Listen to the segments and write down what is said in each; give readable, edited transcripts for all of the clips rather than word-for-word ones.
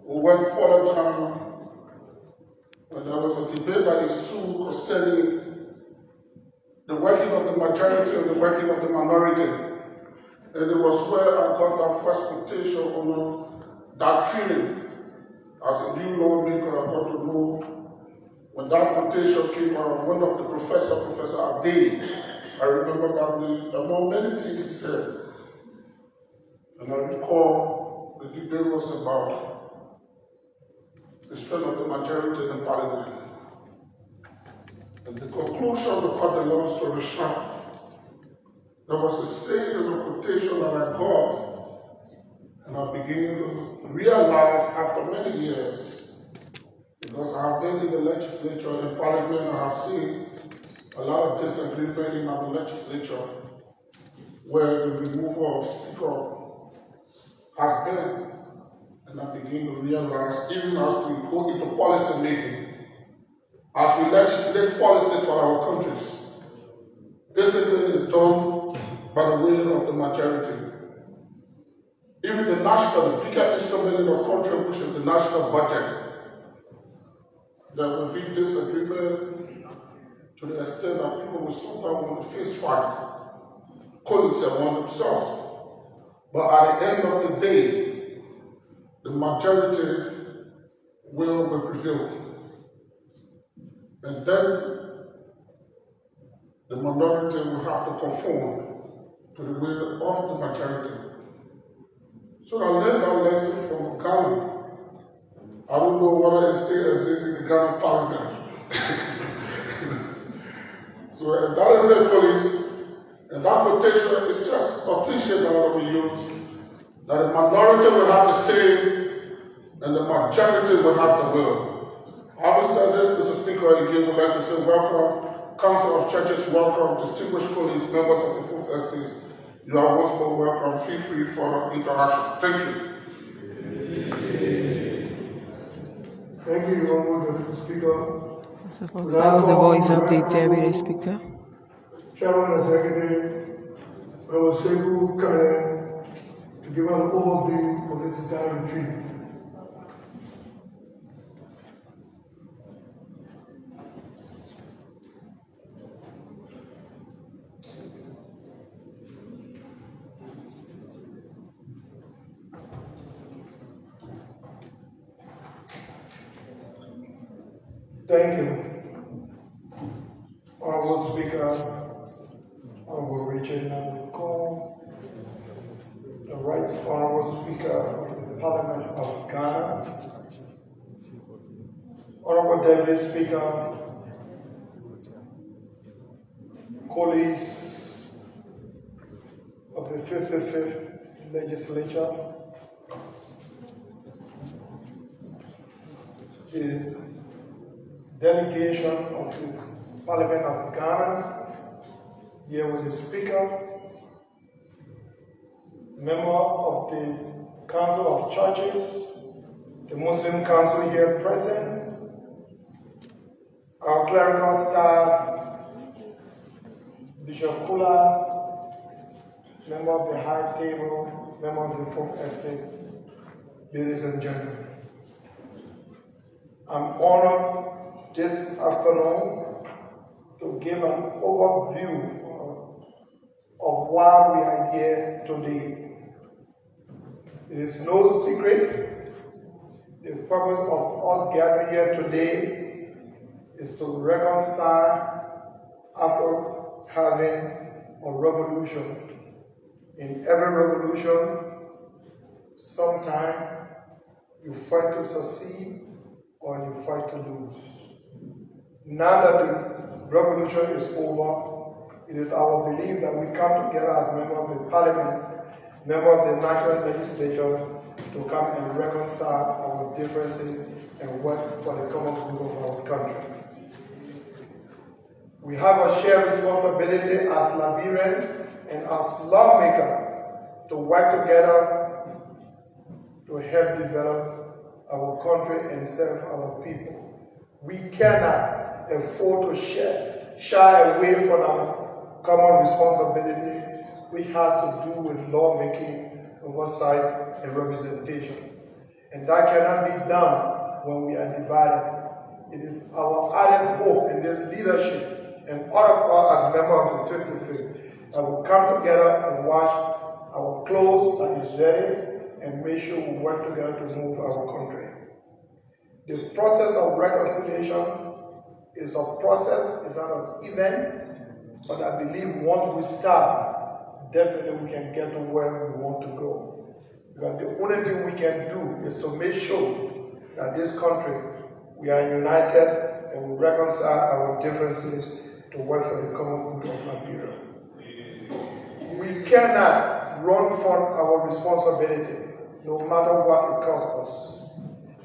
We went further down, and there was a debate by the Sioux concerning the working of the majority and the working of the minority. And it was where I got that first quotation on doctrine. As a new lawmaker, I got to know when that quotation came out, one of the Professor Ade, I remember that name, among many things he said. And I recall the debate was about the strength of the majority in Parliament. And the conclusion, to cut the long story short, there was a saying in a quotation that I got, and I began to realize after many years, because I have been in the legislature and Parliament, I have seen a lot of disagreement in our legislature, where the removal of speaker has been, and I begin to realize, even as we go into policy making, as we legislate policy for our countries, discipline is done by the will of the majority. Even the bigger instrument in the country, which is the national budget, there will be disagreement to the extent that people will sometimes want to face fight, calling someone themselves. But at the end of the day, the majority will prevail. And then the minority will have to conform to the will of the majority. So I learned that lesson from Ghana. I don't know whether it still exists in the Ghana Parliament. So and that is it, police. And that quotation is just a cliche that we use, that the minority will have the say and the majority will have the will. Having said this, Mr. Speaker, again, would like to say welcome, Council of Churches, welcome, distinguished colleagues, members of the Fourth Estate. You are most welcome. Feel free for interaction. Thank you. Thank you, Honorable Speaker. That was the voice of the Deputy Speaker. Chairman Executive, I will say who to give an overview of this entire retreat. Thank you, Honorable Speaker, Honorable Richard Cole, the Right Honorable Speaker of the Parliament of Ghana, Honorable Deputy Speaker, colleagues of the 55th Legislature, the delegation of the Parliament of Ghana, here with the Speaker, member of the Council of Churches, the Muslim Council here present, our clerical staff, Bishop Kula, member of the High Table, member of the Fourth Estate, ladies and gentlemen. I'm honored this afternoon to give an overview of why we are here today. It is no secret, the purpose of us gathering here today is to reconcile after having a revolution. In every revolution, sometimes you fight to succeed or you fight to lose. Now that the revolution is over, it is our belief that we come together as members of the Parliament, members of the National Legislature, to come and reconcile our differences and work for the common good of our country. We have a shared responsibility as Liberians and as lawmakers to work together to help develop our country and serve our people. We cannot afford to shy away from our common responsibility, which has to do with lawmaking, oversight, and representation. And that cannot be done when we are divided. It is our ardent hope in this leadership and all of us as members of the 55th that will come together and wash our clothes that is ready and make sure we work together to move our country. The process of reconciliation is a process, it's not an event, but I believe once we start, definitely we can get to where we want to go. Because the only thing we can do is to make sure that this country, we are united and we reconcile our differences to work for the common good of Liberia. We cannot run from our responsibility, no matter what it costs us.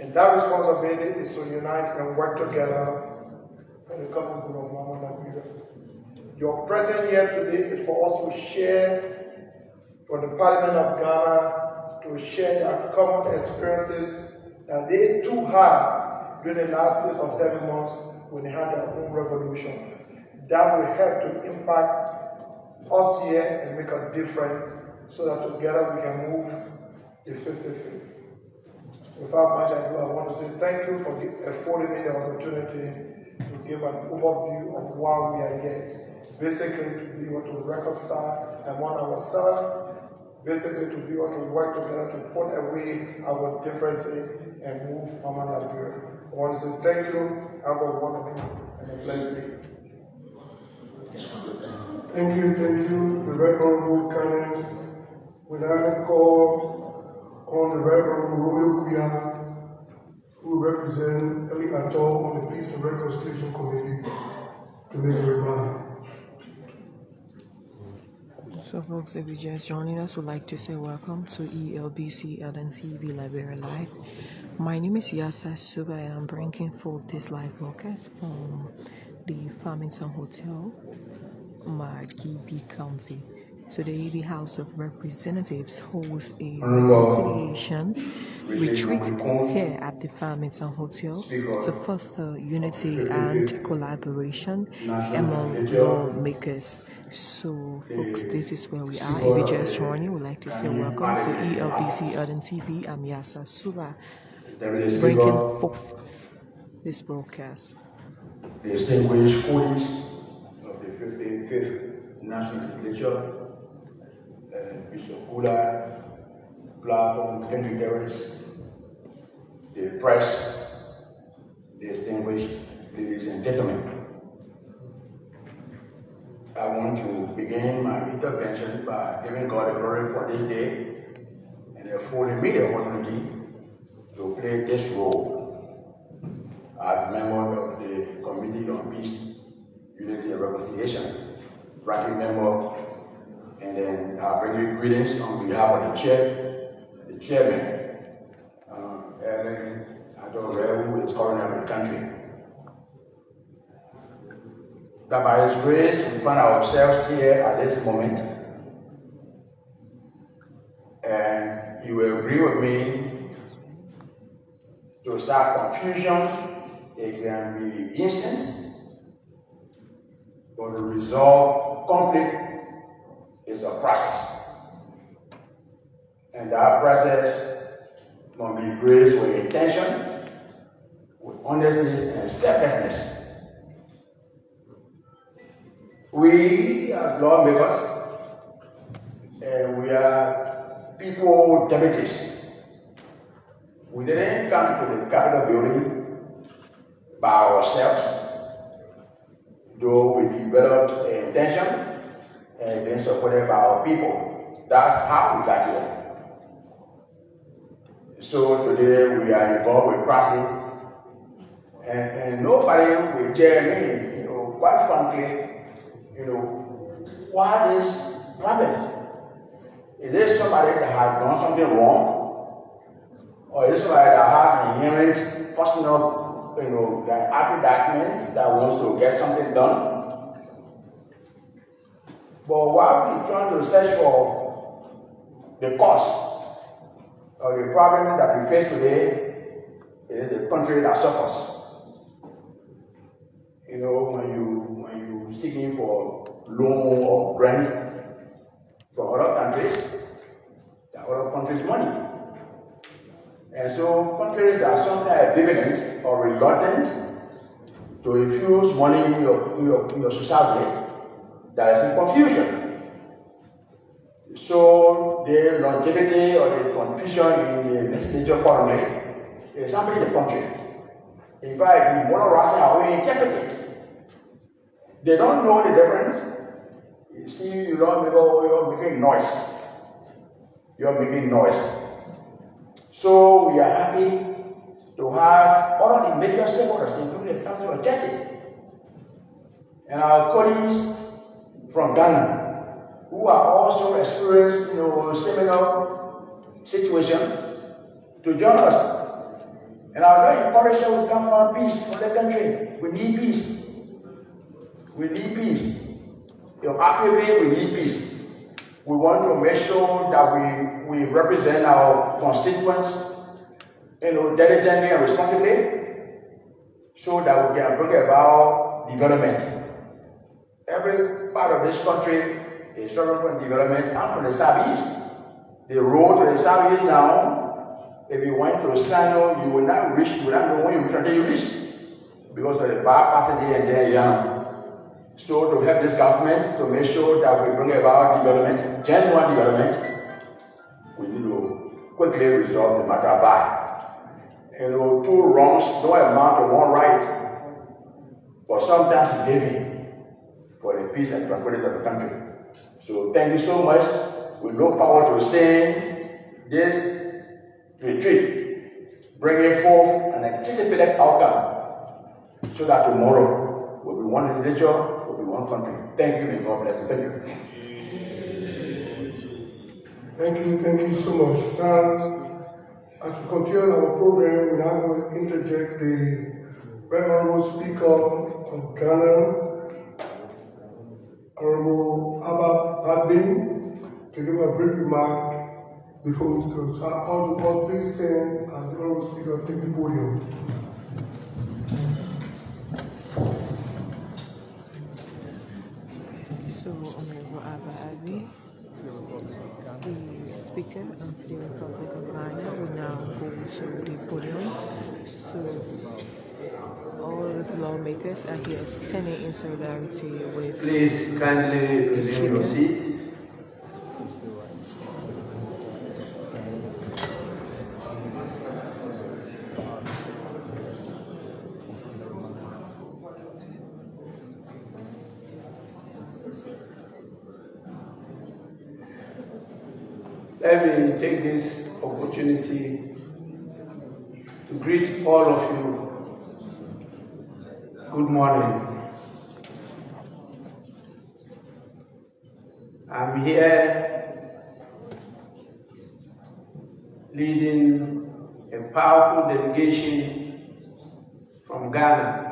And that responsibility is to unite and work together for the common good of Liberia. Your presence here today is for us to share, for the Parliament of Ghana to share their common experiences that they too had during the last 6 or 7 months when they had their own revolution. That will help to impact us here and make a difference so that together we can move the 55th. Without much ado, I want to say thank you for affording me the opportunity to give an overview of why we are here. Basically, to be able to reconcile among ourselves, basically to be able to work together to put away our differences and move Mama Liberia. I want to say thank you, have a wonderful and a blessed day. Thank you, the Reverend Canon. Would I call on the Reverend Romeo Kuya, who represents Eli Atol on the Peace and Reconciliation Committee, to make a remark. So, folks, if you're just joining us, we'd like to say welcome to ELBC LNTV Liberia Live. My name is Yasa Suba, and I'm bringing forth this live broadcast from the Farmington Hotel, Margibi County. Today, the House of Representatives holds a reconciliation retreat here at the Farmington Hotel to foster unity and collaboration among lawmakers. So, folks, this is where we are. If you're just joining, we'd like to say welcome to ELBC Urban TV. I'm Yasa Suba, bringing forth this broadcast. The distinguished colleagues of the 55th National Legislature, Bishop Kula, platform dignitaries, the press, distinguished ladies and gentlemen. I want to begin my intervention by giving God the glory for this day and affording me the opportunity to play this role as member of the Committee on Peace, Unity and Reconciliation, ranking member, and then I bring you greetings on behalf of the chairman, Ellen Adore, who is currently in the country. That by His grace, we find ourselves here at this moment, and you will agree with me to start confusion. It can be instant, but to resolve conflict is a process. And that process must be graced with intention, with honesty and selflessness. We as lawmakers, we are people delegates. We didn't come to the Capitol building by ourselves, though we developed an intention and been supported by our people. That's how we got here. So today we are involved with process, and nobody will tell me, quite frankly, why this problem? Is there somebody that has done something wrong? Or is it somebody that has an inherent personal, attachment that wants to get something done? But while we're trying to search for the cause of the problem that we face today, it is the country that suffers. When you're seeking for loan or rent from other countries, the other countries' money. And so countries are sometimes ambivalent or reluctant to infuse money in your society. There is some confusion. So the longevity or the confusion in the legislature parliament is something in the country. In fact, the moral rising are we integrity. They don't know the difference. You see, you're making noise. You're making noise. So we are happy to have all of the major stakeholders, including the council executive and our colleagues from Ghana, who are also experienced in a similar situation, to join us. And I would encourage you to come for peace for the country. We need peace. We need peace. Actively, we need peace. We want to make sure that we represent our constituents, diligently and responsibly, so that we can bring about development. Every part of this country is suffering from development and from the southeast. The road to the southeast now, if you went to Sano, you will not reach, you will not know when you reach until you reach, because of the bypassing here and there, yeah. So to help this government to make sure that we bring about development, genuine development, we need to quickly resolve the matter by. Two wrongs don't amount to one right, but sometimes living for the peace and prosperity of the country. So thank you so much. We look forward to seeing this retreat bringing forth an anticipated outcome, so that tomorrow will be one legislature, one country. Thank you, and God bless you. Thank you. Thank you so much. Now, as we continue our program, we're now going to interject the Right Honorable Speaker of Ghana, Honorable Abba Adbin, to give a brief remark before we go. So I also please stand as the Honorable Speaker take the podium. So, Honorable Abba Adbi, the Speaker of the Republic of Ghana, will now go to the podium. So, all of the lawmakers are here standing in solidarity with. Please kindly resume your seats. Let me take this opportunity to greet all of you. Good morning. I'm here leading a powerful delegation from Ghana.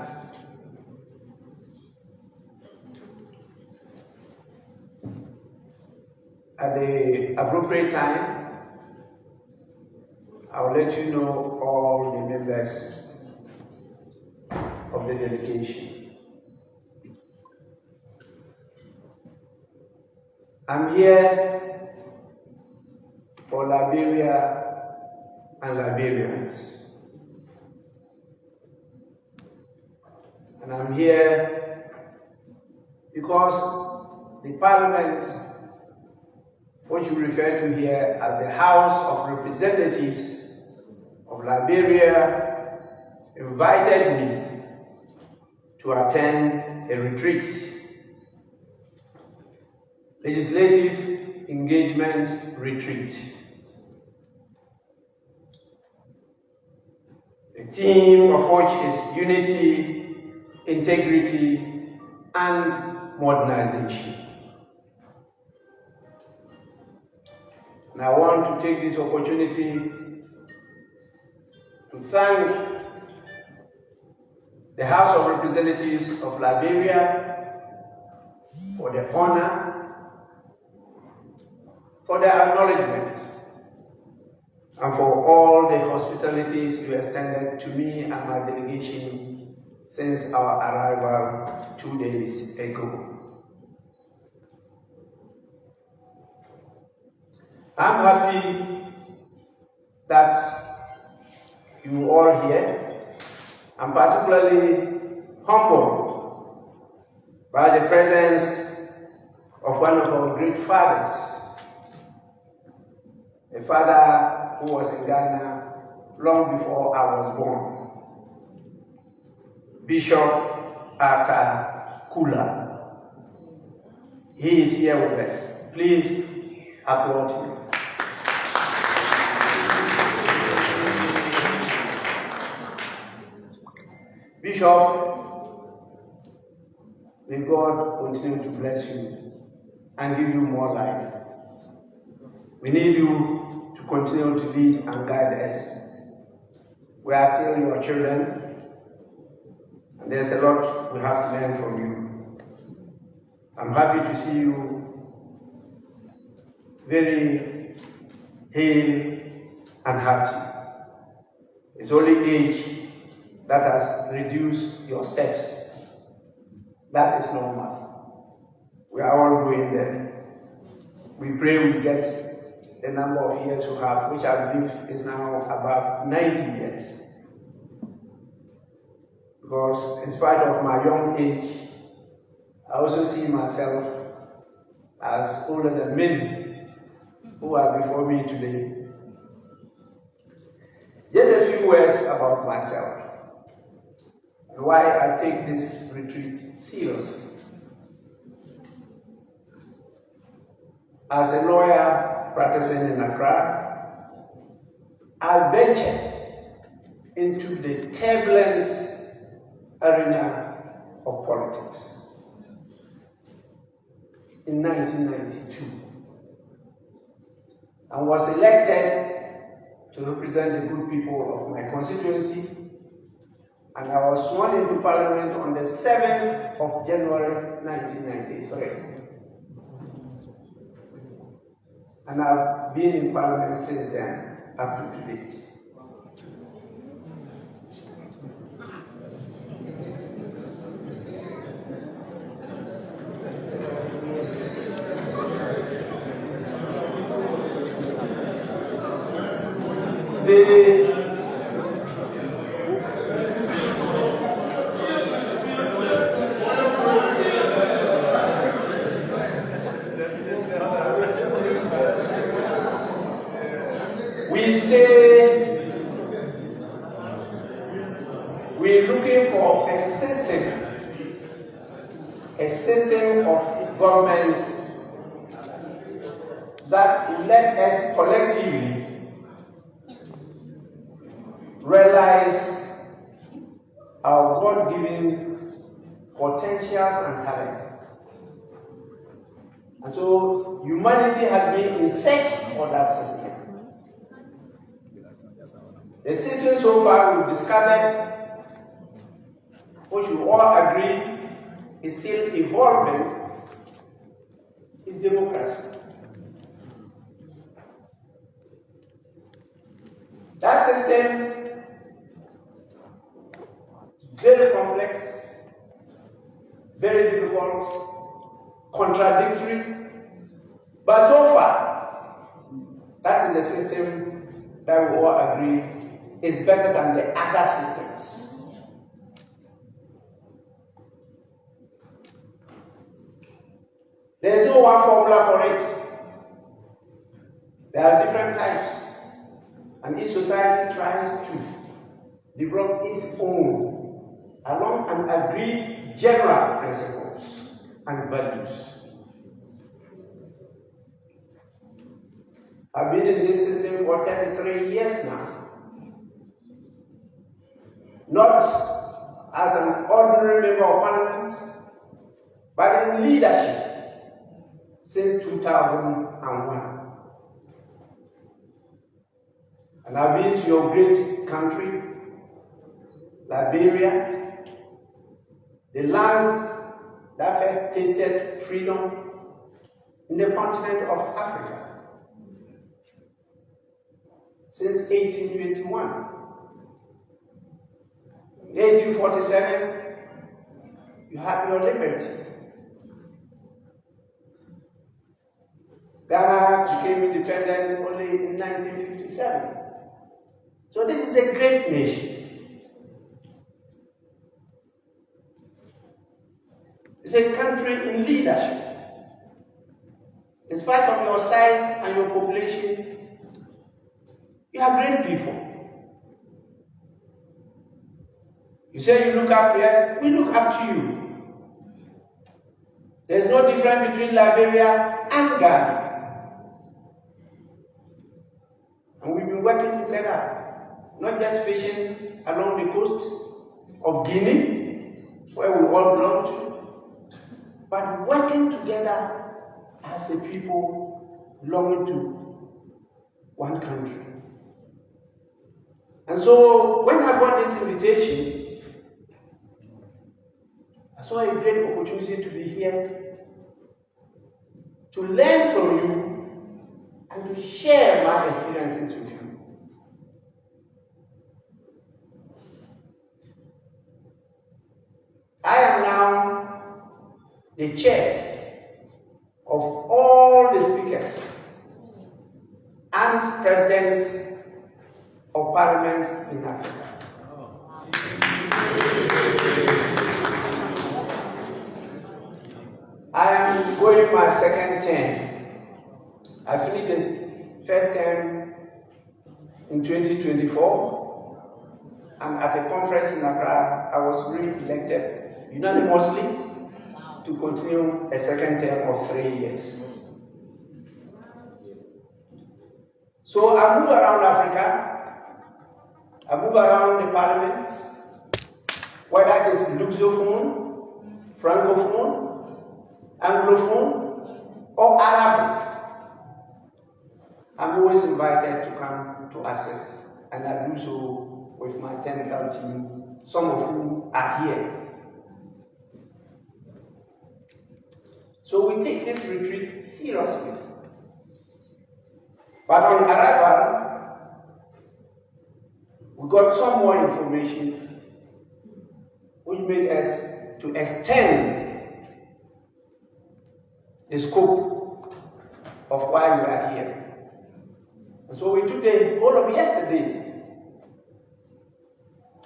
At the appropriate time, I will let you know all the members of the delegation. I'm here for Liberia and Liberians. And I'm here because the Parliament, what you refer to here as the House of Representatives of Liberia, invited me to attend a retreat, legislative engagement retreat. The theme of which is unity, integrity, and modernization. And I want to take this opportunity to thank the House of Representatives of Liberia for the honor, for the acknowledgement, and for all the hospitalities you extended to me and my delegation since our arrival 2 days ago. I'm happy that you all here. I'm particularly humbled by the presence of one of our great fathers, a father who was in Ghana long before I was born, Bishop Arthur Kula. He is here with us. Please applaud him. Bishop, may God continue to bless you and give you more life. We need you to continue to lead and guide us. We are still your children, and there's a lot we have to learn from you. I'm happy to see you very hale and hearty. It's only age that has reduced your steps. That is normal. We are all going there. We pray we get the number of years you have, which I believe is now above 90 years. Because in spite of my young age, I also see myself as older than many who are before me today. Just a few words about myself and why I take this retreat seriously. As a lawyer practicing in Accra, I ventured into the turbulent arena of politics in 1992 and was elected to represent the good people of my constituency, and I was sworn into Parliament on the 7th of January 1993. And I've been in Parliament since then, up to date. We say we're looking for a system of government that let us collectively realize our God-given potentials and talents. And so humanity has been in search for that system. The system so far we've discovered, which we all agree is still evolving, is democracy. That system is very complex, very difficult, contradictory, but so far, that is the system that we all agree is better than the other systems. There is no one formula for it. There are different types, and each society tries to develop its own along and agreed general principles and values. I've been in this system for 33 years now. Not as an ordinary member of Parliament, but in leadership since 2001. And I've been to your great country, Liberia, the land that first tasted freedom in the continent of Africa since 1821. In 1847, you had your liberty. Ghana became independent only in 1957. So this is a great nation. It's a country in leadership. In spite of your size and your population, you are great people. You say you look up to us, we look up to you. There's no difference between Liberia and Ghana. And we've been working together, not just fishing along the coast of Guinea, where we all belong to, but working together as a people belonging to one country. And so when I got this invitation, I saw a great opportunity to be here, to learn from you, and to share my experiences with you. I am now the chair of all the speakers and presidents of parliaments in Africa. I am going my second term. I finished the first term in 2024, and at a conference in Accra, I was re-elected unanimously to continue a second term of 3 years. So I move around Africa, I move around the parliaments, whether it's Lusophone, Francophone, Anglophone, or Arabic. I'm always invited to come to assist, and I do so with my technical team, some of whom are here. So we take this retreat seriously. But on arrival, we got some more information which made us to extend the scope of why we are here. And so we took the whole of yesterday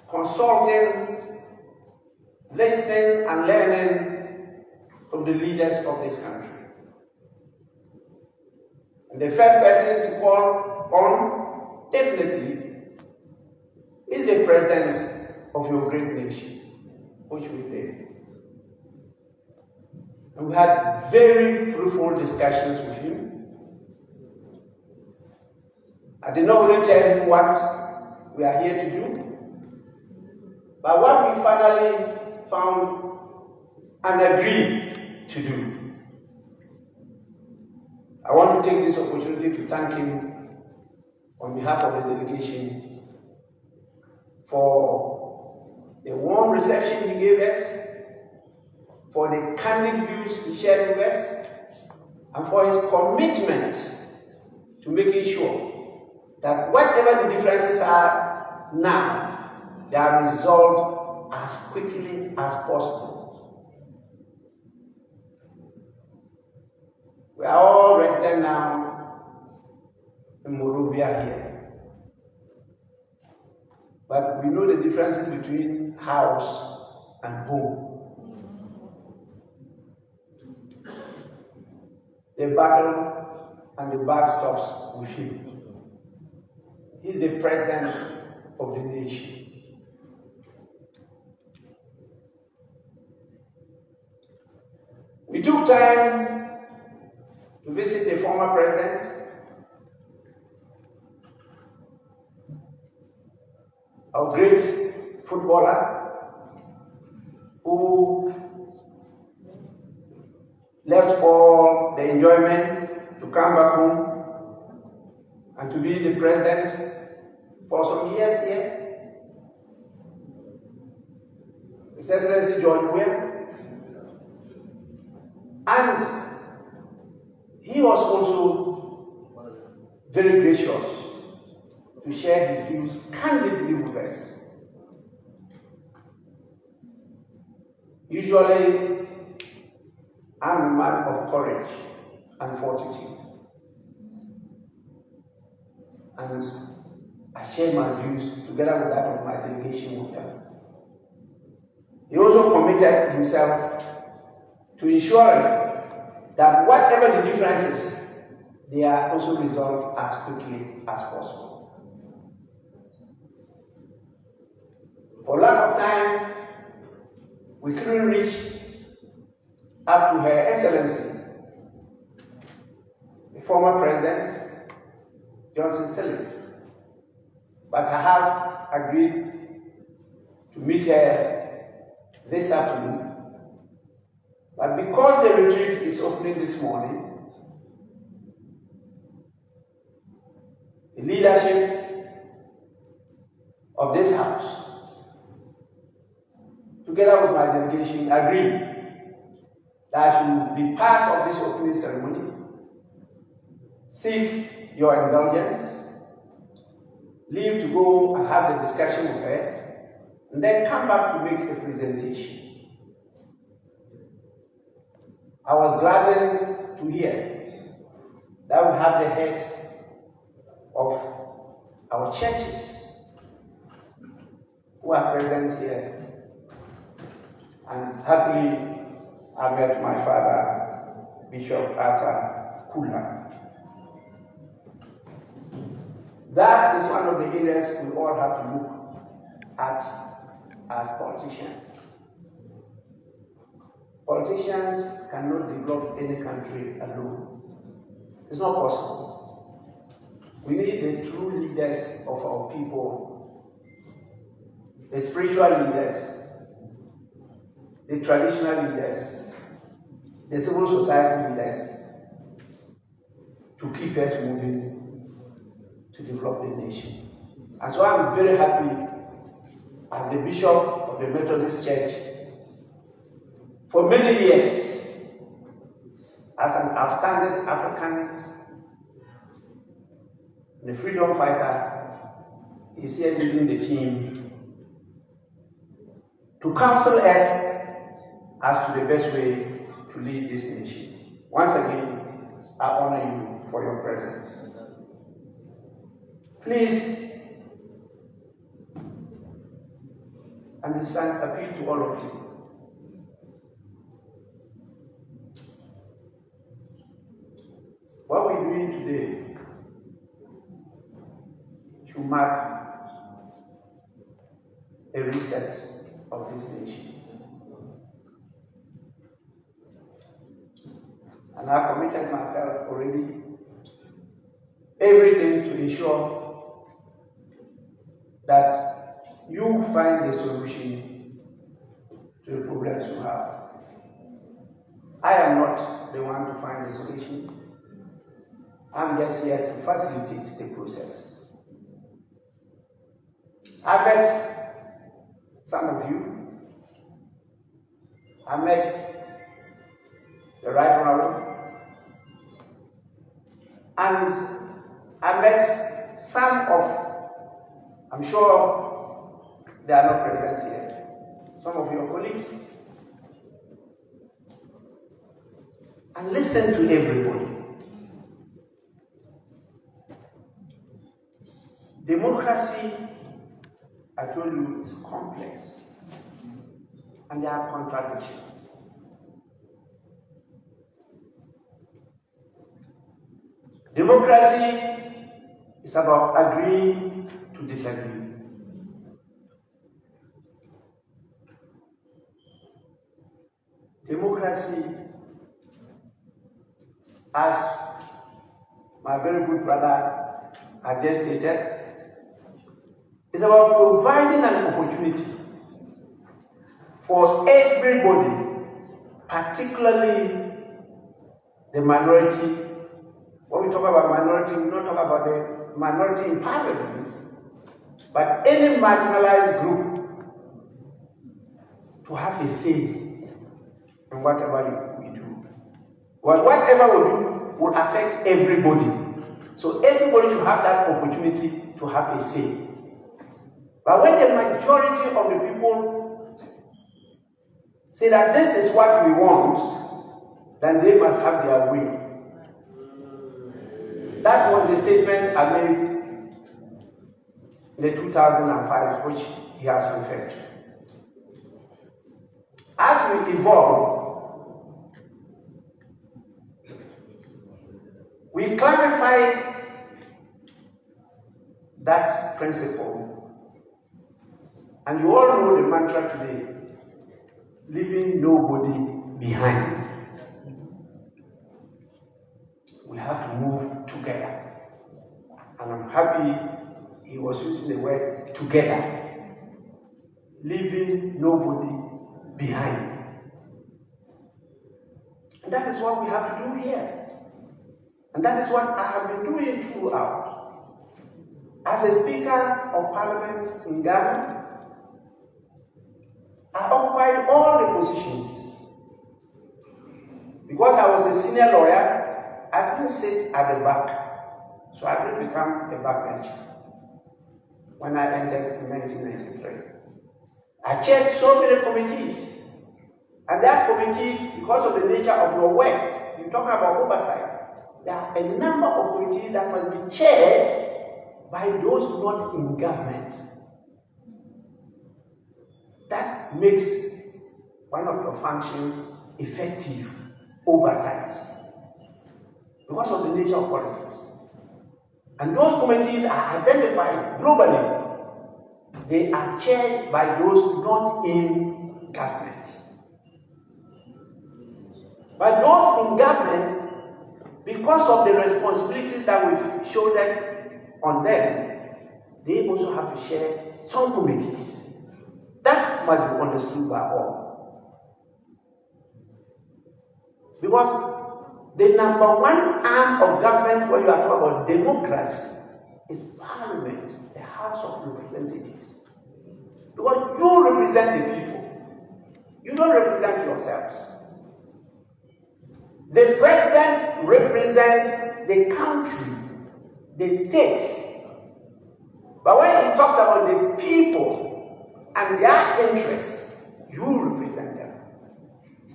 consulting, listening, and learning from the leaders of this country. And the first person to call on, definitely, is the president of your great nation, which we did. And we had very fruitful discussions with him. I did not really tell him what we are here to do, but what we finally found and agreed to do. I want to take this opportunity to thank him on behalf of the delegation for the warm reception he gave us, for the candid views he shared with us, and for his commitment to making sure that whatever the differences are now, they are resolved as quickly as possible. We are all resident now in Monrovia here. But we know the differences between house and home. The battle and the buck stops with him. He's the president of the nation. We took time to visit the former president, our great footballer, who left for the enjoyment to come back home and to be the president for some years here. His Excellency George Weah. And he was also very gracious to share his views candidly with us. Usually, I'm a man of courage and fortitude. And I shared my views together with that of my delegation with them. He also committed himself to ensuring that whatever the differences, they are also resolved as quickly as possible. For lack of time, we couldn't reach up to Her Excellency, the former President, Johnson Sirleaf. But I have agreed to meet her this afternoon. But because the retreat is opening this morning, the leadership of this house, together with my delegation, agreed that I should be part of this opening ceremony, seek your indulgence, leave to go and have the discussion with her, and then come back to make a presentation. I was gladdened to hear that we have the heads of our churches who are present here. And happily, I met my father, Bishop Arthur Kula. That is one of the areas we all have to look at as politicians. Politicians cannot develop any country alone. It's not possible. We need the true leaders of our people, the spiritual leaders, the traditional leaders, the civil society leaders, to keep us moving to develop the nation. And so I'm very happy as the Bishop of the Methodist Church for many years, as an outstanding Africanist, the freedom fighter, is here leading the team to counsel us as to the best way to lead this nation. Once again, I honor you for your presence. Please understand, appeal to all of you. What we're doing today should mark a reset of this nation. And I've committed myself already everything to ensure that you find the solution to the problems you have. I am not the one to find the solution. I'm just here to facilitate the process. I met some of you. I met the Right Honorable, and I met some of, I'm sure they are not present here, some of your colleagues, and listen to everybody. Democracy, I told you, is complex, and there are contradictions. Democracy is about agreeing to disagree. Democracy, as my very good brother has just stated, is about providing an opportunity for everybody, particularly the minority. When we talk about minority, we don't talk about the minority in parliament, but any marginalized group to have a say in whatever we do. Well, whatever we do will affect everybody. So everybody should have that opportunity to have a say. But when the majority of the people say that this is what we want, then they must have their way. That was the statement I made in the 2005, which he has referred to. As we evolve, we clarify that principle. And you all know the mantra today, leaving nobody behind. We have to move together. And I'm happy he was using the word together, leaving nobody behind. And that is what we have to do here. And that is what I have been doing throughout. As a Speaker of Parliament in Ghana, I occupied all the positions. Because I was a senior lawyer, I didn't sit at the back. So I didn't become a backbencher when I entered in 1993. I chaired so many committees. And there are committees, because of the nature of your work, you talk about oversight. There are a number of committees that must be chaired by those not in government. That makes one of your functions effective oversight because of the nature of politics. And those committees are identified globally. They are chaired by those not in government. But those in government, because of the responsibilities that we've shouldered on them, they also have to share some committees. That must be understood by all. Because the number one arm of government when you are talking about democracy is Parliament, the House of Representatives. Because you represent the people. You don't represent yourselves. The president represents the country, the state. But when he talks about the people and their interests, you represent them.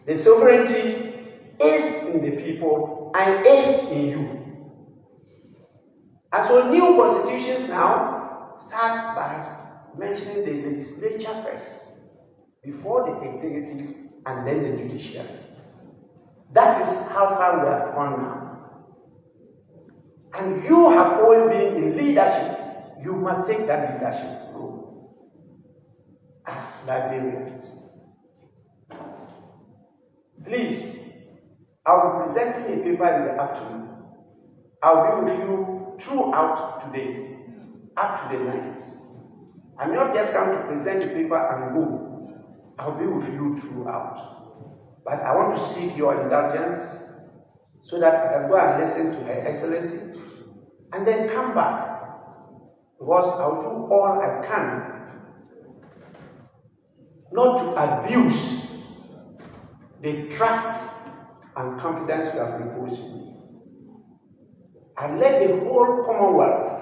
The sovereignty is in the people and is in you. And so new constitutions now start by mentioning the legislature first, before the executive and then the judiciary. That is how far we have gone now. And you have always been in leadership. You must take that leadership role as Liberians. Please, I'll be presenting a paper in the afternoon. I'll be with you throughout today, up to the night. I'm not just going to present the paper and go. I'll be with you throughout. But I want to seek your indulgence so that I can go and listen to Her Excellency and then come back. Because I'll do all I can not to abuse the trust and confidence you have reposed in me. I led the whole Commonwealth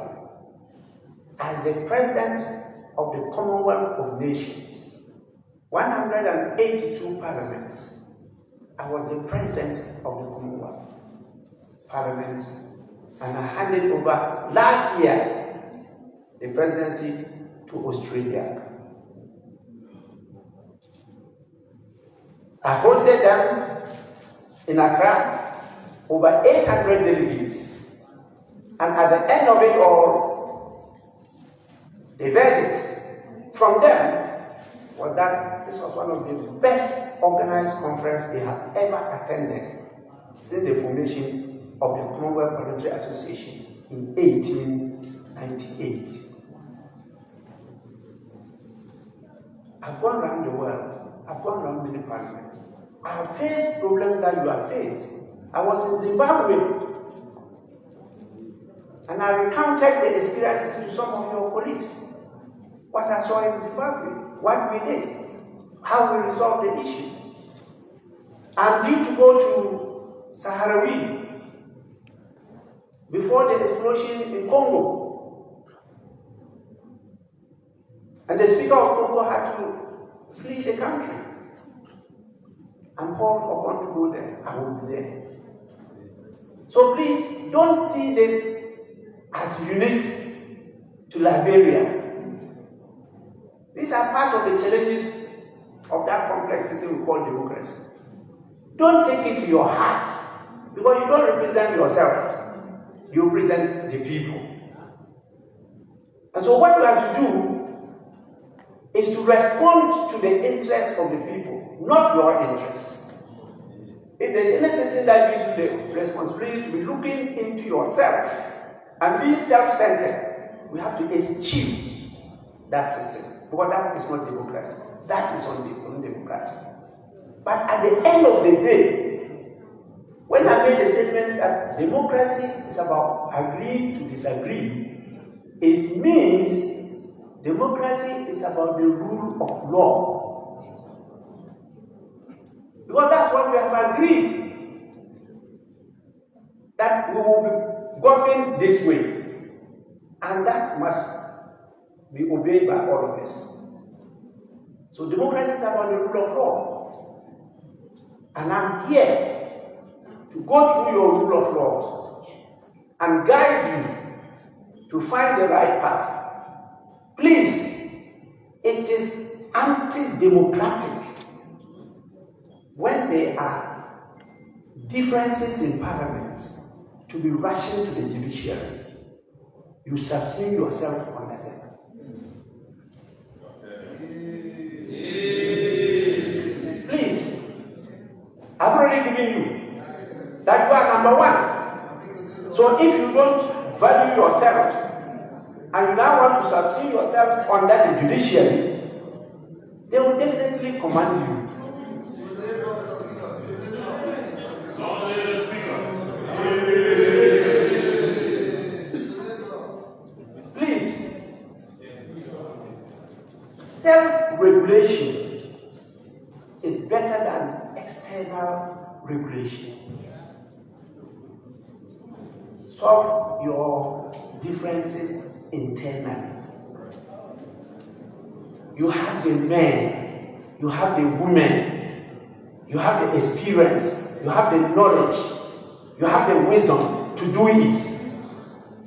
as the President of the Commonwealth of Nations. 182 parliaments. I was the President of the Commonwealth Parliament, and I handed over last year the presidency to Australia. I hosted them in Accra, over 800 delegates. And at the end of it all, the verdict from them was that this was one of the best organized conferences they have ever attended since the formation of the Commonwealth Parliamentary Association in 1898. I've gone around the world. I've gone around many parliaments. I have faced problems that you have faced. I was in Zimbabwe, and I recounted the experiences to some of your colleagues. What I saw in Zimbabwe, what we did, how we resolved the issue. I'm due to go to Sahrawi before the explosion in Congo. And the Speaker of Congo had to flee the country. I'm called upon to go there. I will be there. So please don't see this as unique to Liberia. These are part of the challenges of that complex system we call democracy. Don't take it to your heart, because you don't represent yourself. You represent the people. And so what you have to do is to respond to the interests of the people, not your interests. If there's any system that gives you the responsibility to be looking into yourself and being self-centered, we have to eschew that system, because that is not democracy. That is undemocratic. But at the end of the day, when I made the statement that democracy is about agreeing to disagree, it means democracy is about the rule of law. Because that's what we have agreed, that we will be governed this way, and that must be obeyed by all of us. So democracy is about the rule of law. And I'm here to go through your rule of law and guide you to find the right path. Please, it is anti-democratic when there are differences in parliament to be rushing to the judiciary. You subsume yourself under them. Please, I've already given you that you are number one. So if you don't value yourself and you now want to subsume yourself under the judiciary, they will definitely command you. Please, self-regulation is better than external regulation. Solve your differences internally. You have the men, you have the women, you have the experience, you have the knowledge, you have the wisdom to do it.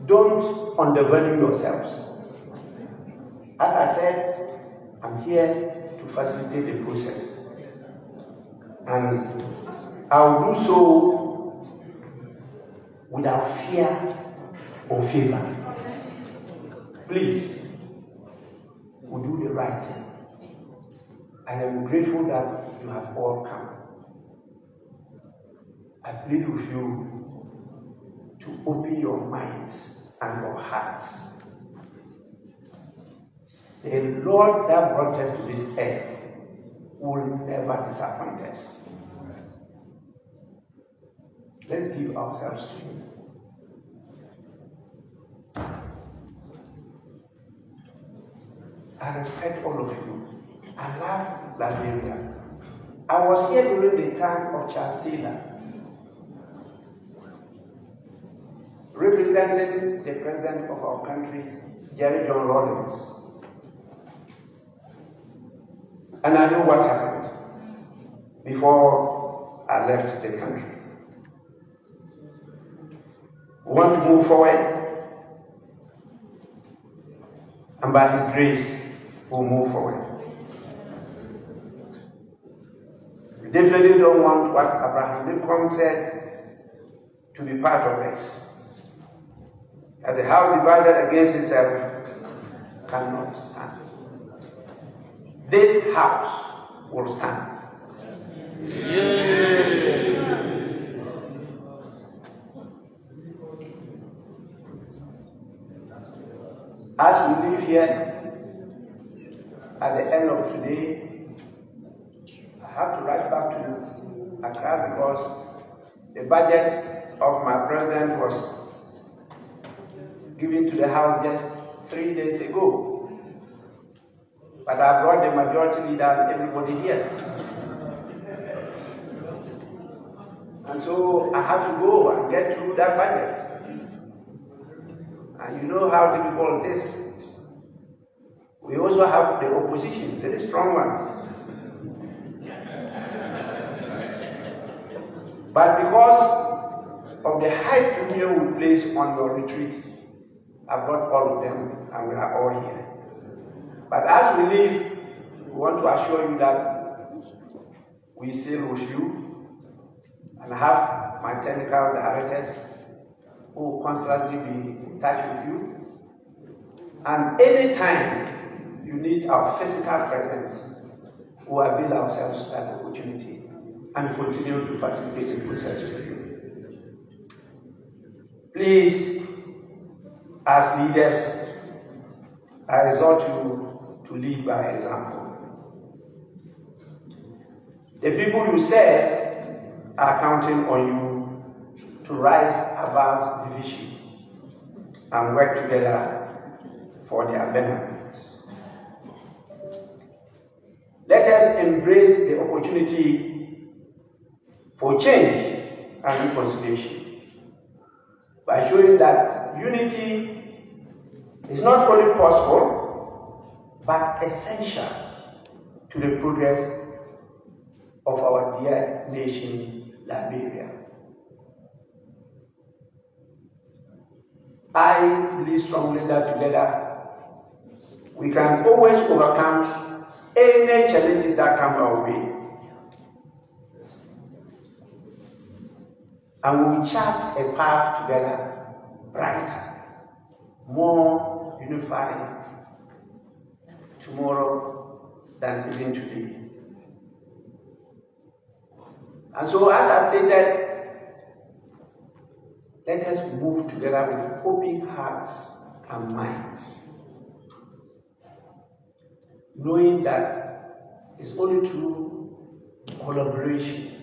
Don't undervalue yourselves. As I said, I'm here to facilitate the process. And I will do so without fear or favor. Please, we'll do the right thing. And I'm grateful that you have all come. I plead with you to open your minds and your hearts. The Lord that brought us to this earth will never disappoint us. Let's give ourselves to Him. I respect all of you. I love Liberia. I was here during the time of Charles Taylor, representing the president of our country, Jerry John Rawlings. And I know what happened before I left the country. We want to move forward, and by His grace, we'll move forward. We definitely don't want what Abraham Lincoln said to be part of us. That the house divided against itself cannot stand. This house will stand. As we live here, at the end of today, I have to write back to Accra because the budget of my president was given to the House just 3 days ago. But I brought the majority leader and everybody here. And so I have to go and get through that budget. And you know how difficult it is. We also have the opposition, very strong one. But because of the high premium we place on your retreat, I brought all of them and we are all here. But as we leave, we want to assure you that we still with you and have my technical directors who will constantly be in touch with you. And anytime you need our physical presence, we will avail ourselves that opportunity and continue to facilitate the process with you. Please, as leaders, I exhort you to lead by example. The people you serve are counting on you to rise above division and work together for their benefit. Let us embrace the opportunity for change and reconciliation by showing that unity is not only possible but essential to the progress of our dear nation, Liberia. I believe strongly that together we can always overcome any challenges that come our way. And we will chart a path together, brighter, more unified tomorrow than even today. And so, as I stated, let us move together with open hearts and minds, knowing that it's only through collaboration,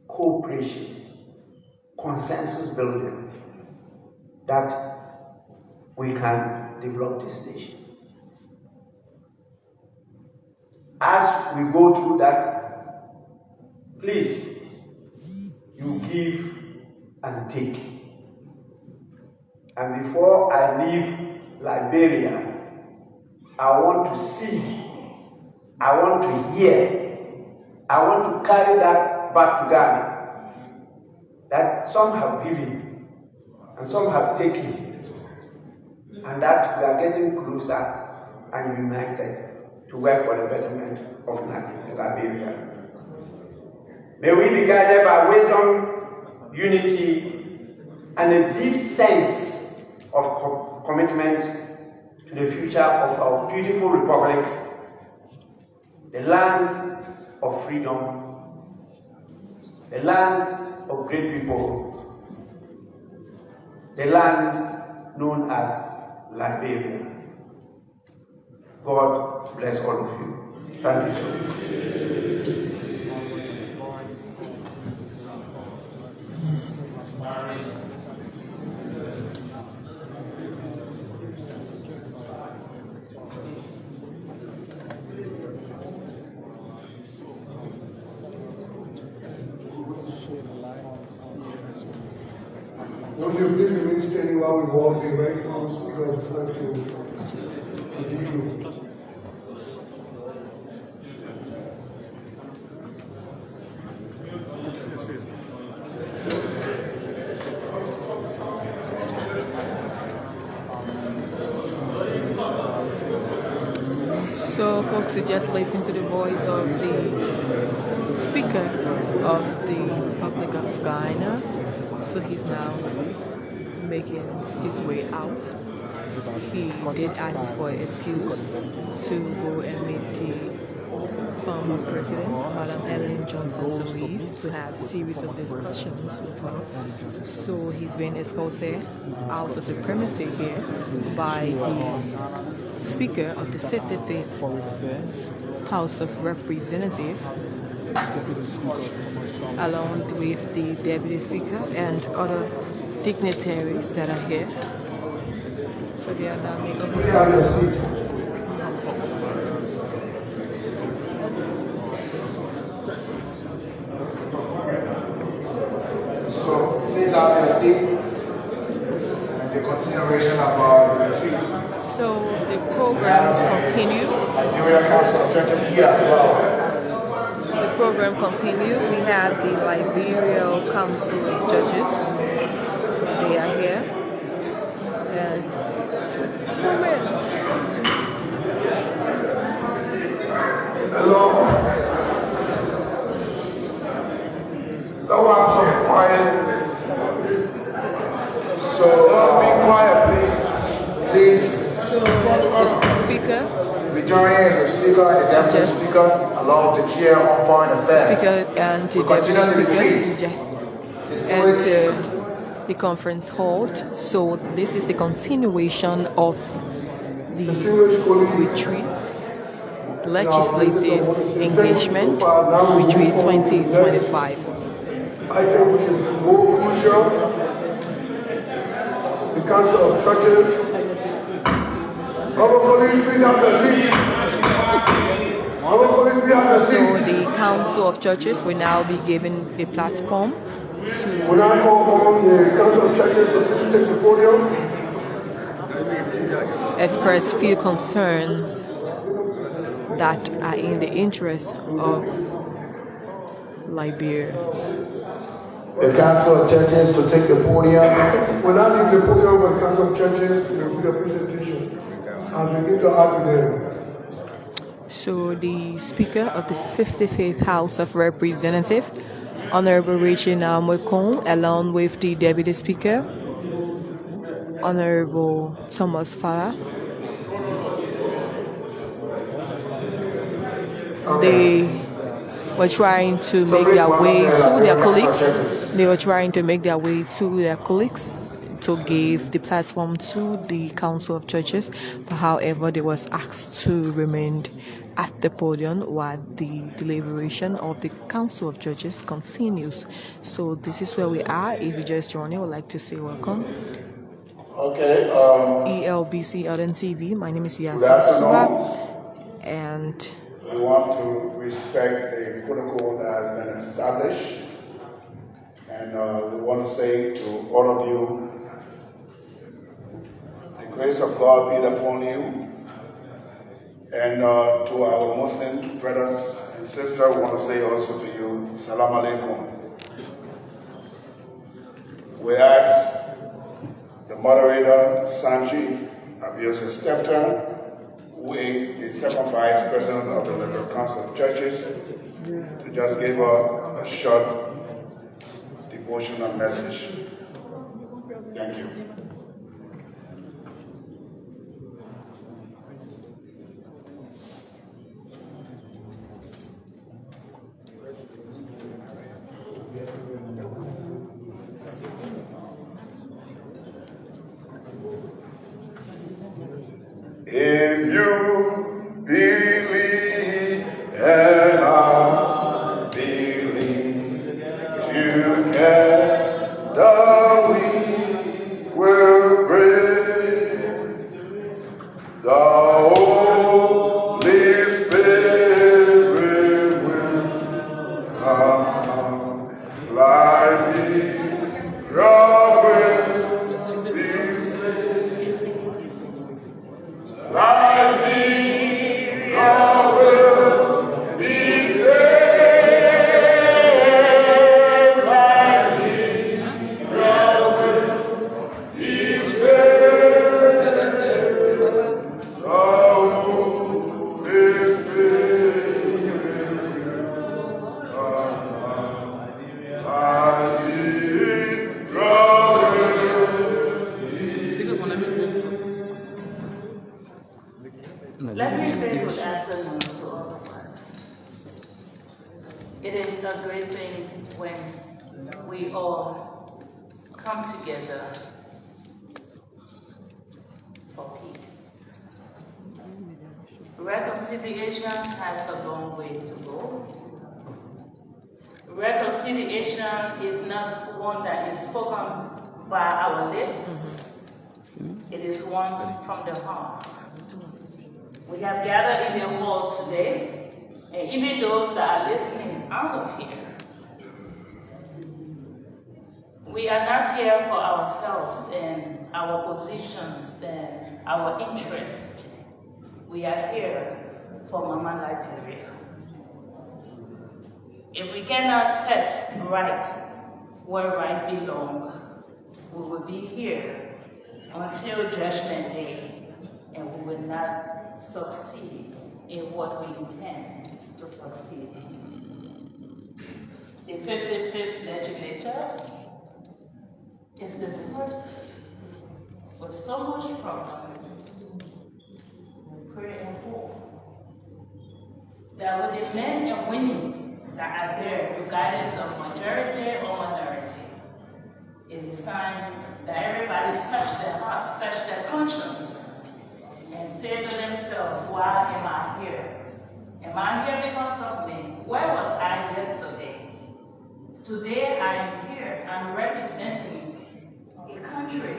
cooperation, consensus building that we can develop this nation. As we go through that, please, you give and take. And before I leave Liberia, I want to see, I want to hear, I want to carry that back to Ghana. That some have given and some have taken, and that we are getting closer and united to work for the betterment of Liberia. May we be guided by wisdom, unity, and a deep sense of commitment to the future of our beautiful republic, the land of freedom, the land of great people, the land known as Liberia. God bless all of you. Thank you. Would you please remain standing while we walk the right from speaker of time to review? So folks, you just listen to the voice of the Speaker of the Republic of Ghana. So he's now making his way out. He did ask for an excuse to go and meet the former president, Madam Ellen Johnson Sirleaf, to have series of discussions with her. So he's been escorted out of the premises here by the Speaker of the 55th House of Representatives, along with the Deputy Speaker and other dignitaries that are here. So they are now making So please have your seat and the continuation of our retreat. So the programs continue. Liberia Council of Churches here as well. The program continue. We have the Liberia Council of Judges. They are here. And Hello. That was some quiet. So be quiet, please. So the speaker, Returning as a speaker and the deputy Just- speaker, along with the chair on foreign affairs. speaker and the We continue deputy to speaker retreat. just Distinguished enter the conference hall. So this is the continuation of the retreat, legislative engagement retreat 2025. I think which is more crucial, the Council of Churches. Our police, please have the seat. Our police, please have the So seat. the Council of Churches will now be given the platform When to I call on the Council of Churches to take the podium, express few concerns that are in the interest of Liberia. the Council of Churches to take the podium. when I leave the podium for the Council of Churches, there will be a presentation. As we give the art to them. So the Speaker of the 55th House of Representatives, Honorable Rachel Mwekong, along with the Deputy Speaker, Honorable Thomas Farah, they were trying to make their way to their colleagues. They were trying to make their way to their colleagues to give the platform to the Council of Churches. But however, they was asked to remain at the podium while the deliberation of the Council of Churches continues. So this is where we are. If you just joined, I would like to say welcome. Okay, ELBC LNTV. My name is good Yasa Suba, afternoon. and We want to respect the protocol that has been established. And we want to say to all of you, the grace of God be upon you. And to our Muslim brothers and sisters, we want to say also to you, Salam Alaikum. We ask the moderator, Sanji Abiosa Stepton, who is the second vice president of the Liberal Council of Churches, to just give a short devotional message. Thank you. If you believe and I believe, together we will bring the Holy Spirit will come like me. Like me, I will be saved. Like me, I will be saved. The Holy Spirit will come. Like me, I will Let me say good afternoon to all of us. It is a great thing when we all come together for peace. Reconciliation has a long way to go. Reconciliation is not one that is spoken by our lips. It is one from the heart. We have gathered in the hall today, and even those that are listening out of here, we are not here for ourselves and our positions and our interests. We are here for Mama Liberia. If we cannot set right where right belongs, we will be here until Judgment Day, and we will not succeed in what we intend to succeed in. The 55th legislature is the first with so much problem. We pray and hope that with the men and women that are there, regardless of majority or minority, it is time that everybody search their hearts, search their conscience, and say to themselves, why am I here? Am I here because of me? Where was I yesterday? Today I am here. I'm representing a country.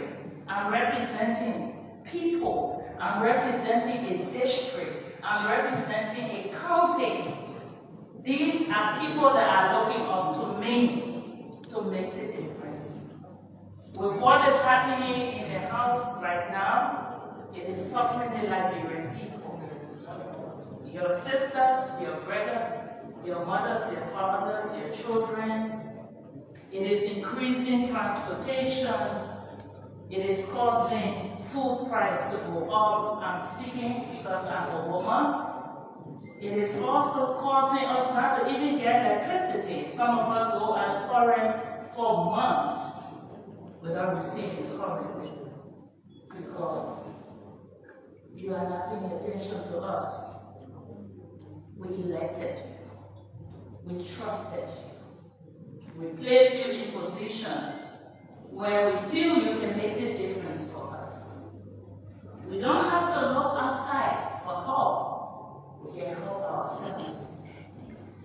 I'm representing people. I'm representing a district. I'm representing a county. These are people that are looking up to me to make the difference. With what is happening in the house right now, it is suffering the Liberian people. Your sisters, your brothers, your mothers, your fathers, your children. It is increasing transportation. It is causing food price to go up. I'm speaking because I'm a woman. It is also causing us not to even get electricity. Some of us go current for months without receiving current because you are not paying attention to us. We elected, we trusted, we place you in position where we feel you can make a difference for us. We don't have to look outside for help. We can help ourselves.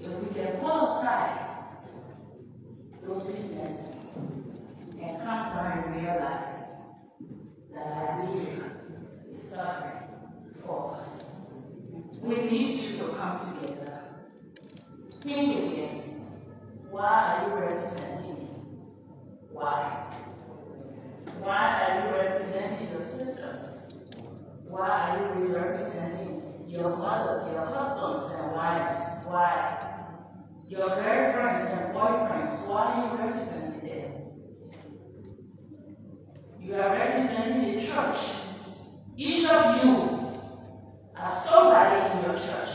If we can pull aside those weaknesses and come down and realize that Liberia is suffering for us. We need you to come together. Think again. Why are you representing me? Why? Why are you representing your sisters? Why are you representing your mothers, your husbands and wives? Why? Your girlfriends and boyfriends, why are you representing them? You are representing the church. Each of you are somebody in your church.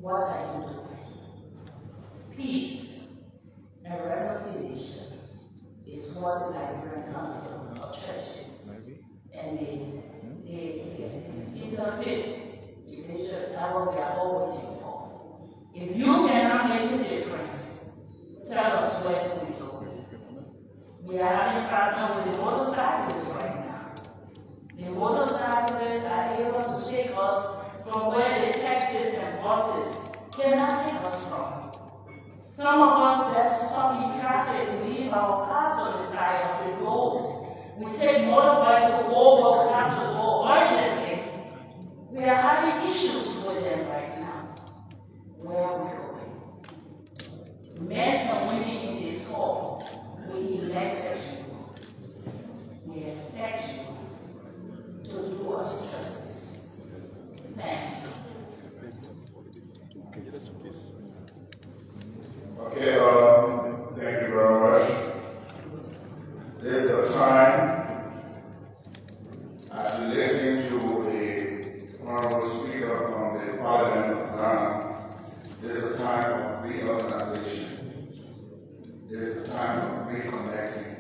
What are you doing? Peace and reconciliation is what the Liberian Council of Churches and the interfaith religious are what we are all waiting for. If you cannot make a difference, tell us where do we go. We are having a problem with the motorcyclists right now. The motorcyclists are able to take us from where the taxis and buses cannot take us from. Some of us that stop in traffic, we leave our cars on the side of the road. We take motorbikes to go where we have to go urgently. We are having issues with them right now. Where are we going? Men and women in this hall, we elected you. We expect you to do us justice. Thank you. Okay, thank you very much. This is a time as we listen to the honorable speaker from the Parliament of Ghana. This is a time of reorganization. This is a time of reconnecting.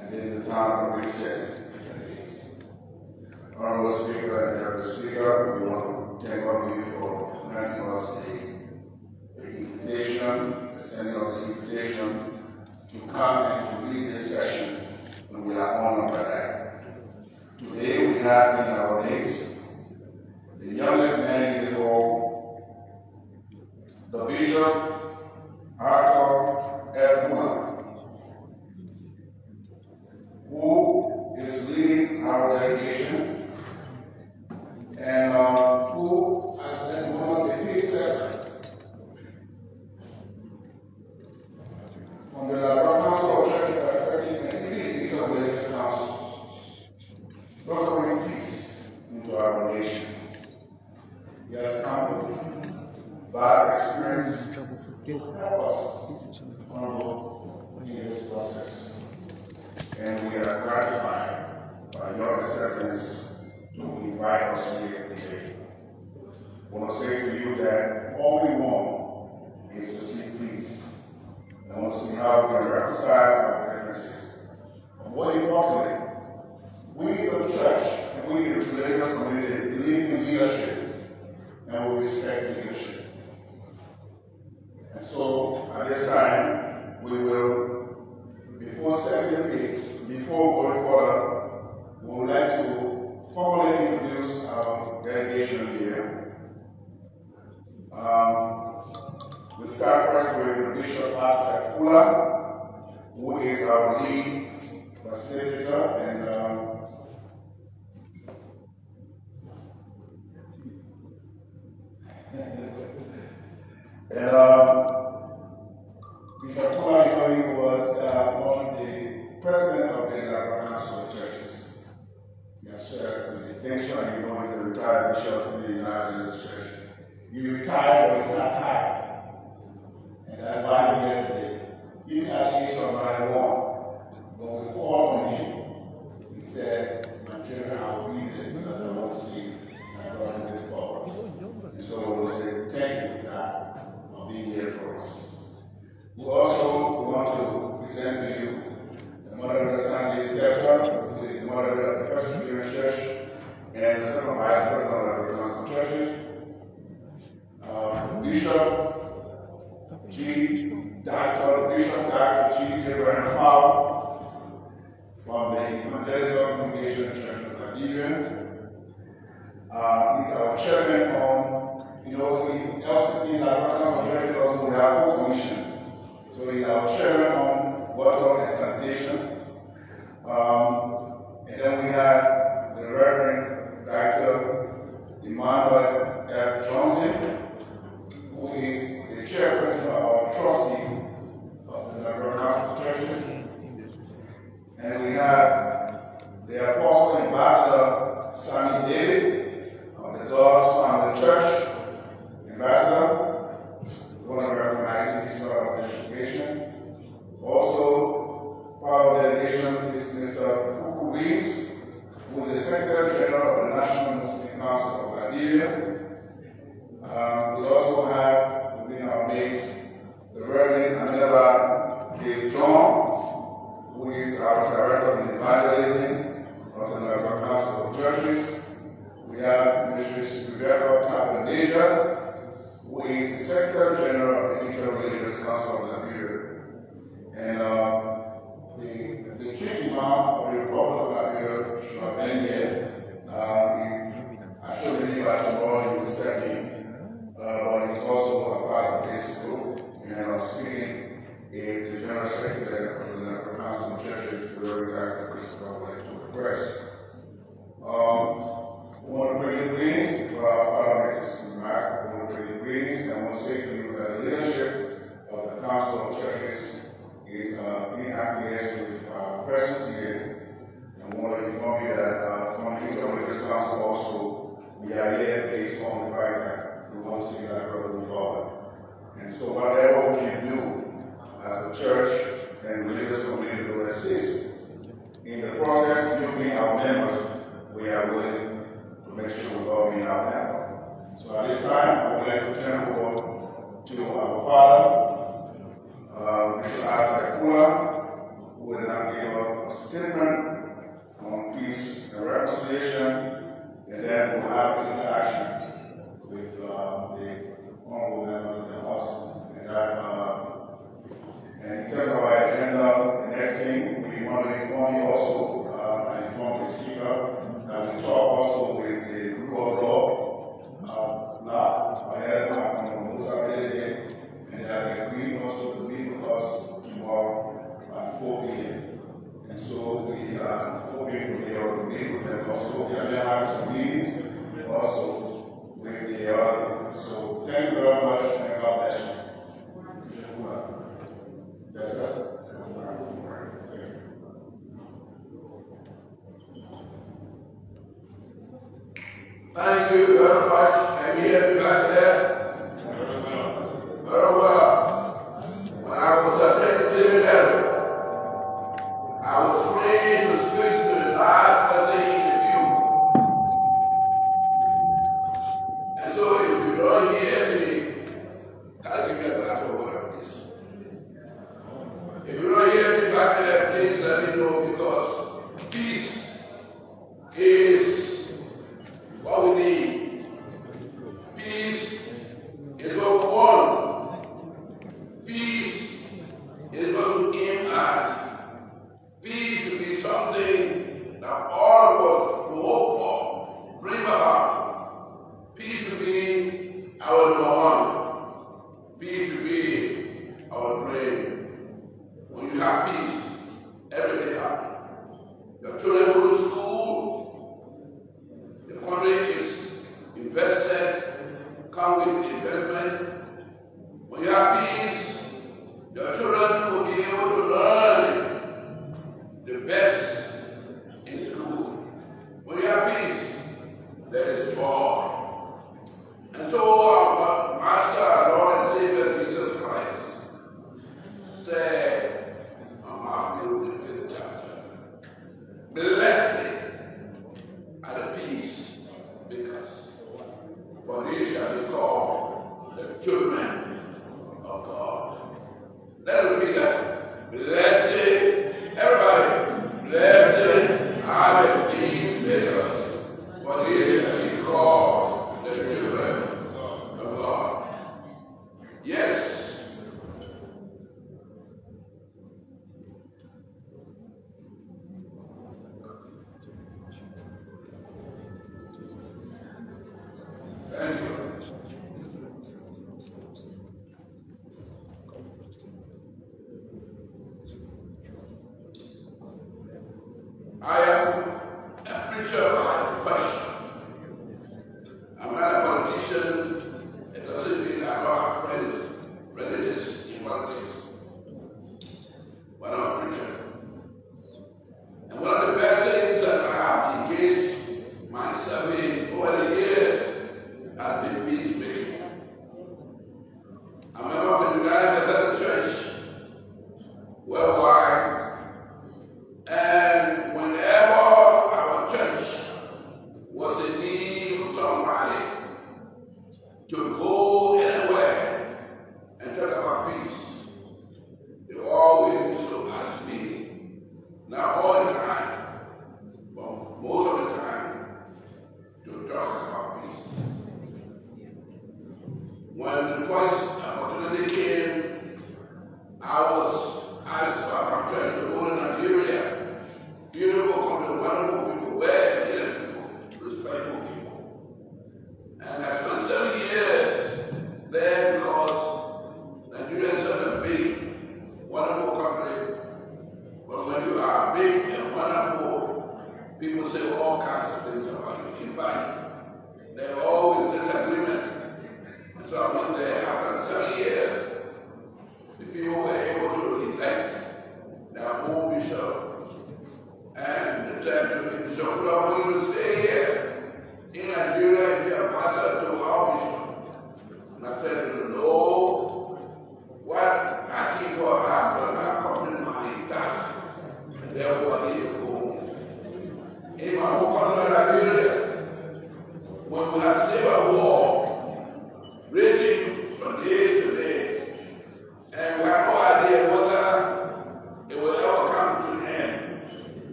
And this is a time of reset. Honorable Speaker and Deputy Speaker, we want to thank all of you for granting us the invitation, extending of the invitation to come and to lead this session, and we are honored by that. Today we have in our midst the youngest man in this hall, the Bishop Arthur F. Muller, who is leading our delegation and who has been one of the predecessors from the Liberia Council of Church perspective and activities of the Religious Council, welcoming peace into our nation. He has come with vast experience to help us honorable in this process. And we are gratified by your acceptance to invite us here today. I want to say to you that all we want is to see peace. I want to see how we can reconcile our differences. But more importantly, we the church and we the religious community believe in leadership and we respect leadership. And so at this time, we will, before setting the pace, before going further, we would like to formally introduce our delegation here. We start first with Bishop Kula, who is our lead facilitator and Bishop Kula, he was the president of the Liberia Council of Churches. He has shared the distinction, he's a retired bishop in the United States. He retired, but he's not tired. And that's why he's here today. Even at the age of 91, when we called on him, he said, my children, I will be there because I want to see my brother this forward. And so we'll say, thank you, God, for being here for us. We also want to present to you the mother of the Sunday Scepter, who is the mother of the Presbyterian Church, and the second vice president of the Council Churches. Bishop Dr. G. Abraham Powell from the Evangelical Congregation Church of Liberia. He's our chairman on, the LCP Liberia Church also have 4 commissions. So he's our chairman on water and sanitation. And then we have the Reverend Dr. Emmanuel F. Johnson, who is the chairperson of our trustee of the Liberia Council of Churches. And we have the Apostle Ambassador Sammy David of the Laws from the Church, Ambassador. We want to recognize his participation. Also, part of the delegation is Mr. Kuku Reeves, who is the Secretary General of the National Muslim Council of Liberia. We also have within our base the Reverend Amila J. John, who is our Director of Evangelism of the Liberia Council of Churches. We have Mrs. Rebecca Tabandeja, who is the Secretary General of the Interreligious Council of Liberia. And the Chief Imam of the Republic of Liberia should have been here. I should believe by tomorrow he will step in. But he's also a part of this group, and speaking is the General Secretary of the Liberia Council of Churches, the Reverend Dr. Christopher, I would like to request. I want to bring you greetings for our Father, I want to bring you greetings, and I want to say to you that the leadership of the Council of Churches is being acquiesced with our presence here. And I want to inform you that from the Interreligious Council also, we are here based on the fact that we want to see that brother move forward. And so whatever we can do as a church and religious community to assist in the process of being our members, we are willing to make sure we're all being our member. So at this time, I would like to turn over to our Father, Bishop Kula, who will now give a statement on peace and reconciliation, and then we'll have an interaction with the honorable members of the House. And in terms of our agenda, the next thing, we want to inform you also, and inform the speaker, that we talk also with the rule of law, and that agreed also to meet with us tomorrow at 4 p.m. And so we hope you will be able to meet with them also. We are going to have some meetings also with the other. So thank you very much, and God bless you. Thank you very much. And here you got that? Very well. When I was at Tennessee letter, I was trained to speak to the last person interview. come with investment. When you have peace, your children will be able to learn the best in school. When you have peace, there is joy. And so our Master, our Lord and Savior Jesus Christ said, Matthew the 5th chapter, blessed are the peace makers, for they shall be called the children of God. Let us read that. Blessed, everybody, blessed are the peace makers, for they shall be called the children of God. Yes. Thank you. I am a preacher by profession. I'm not a politician. It doesn't mean I don't have friends, relatives in politics. But I'm a preacher. And one of the best things that I have engaged myself in over the years has been peacemaking. I'm a member of the United Methodist Church worldwide. And whenever our church was in need of somebody to go anywhere and talk about peace, they always used to ask me, not all the time, but most of the time, to talk about peace. When the first opportunity came, I was asked by my church to go to Nigeria. Beautiful country, wonderful people, well-educated people, respectful people. And I spent 7 years there because Nigeria is such a big, wonderful country. But when you are big and wonderful, people say all kinds of things about you. In fact, there's always disagreement. And so I went there after 7 years. The people were able to elect their own bishop. And the church Bishop Club will stay here in Nigeria and be a pastor to our bishop. And I said, no, what I keep for her, I complete my task. And therefore I need to go. In my home country, Nigeria, when we have civil war raging from day to day, and we have no idea whether it will ever come to an end.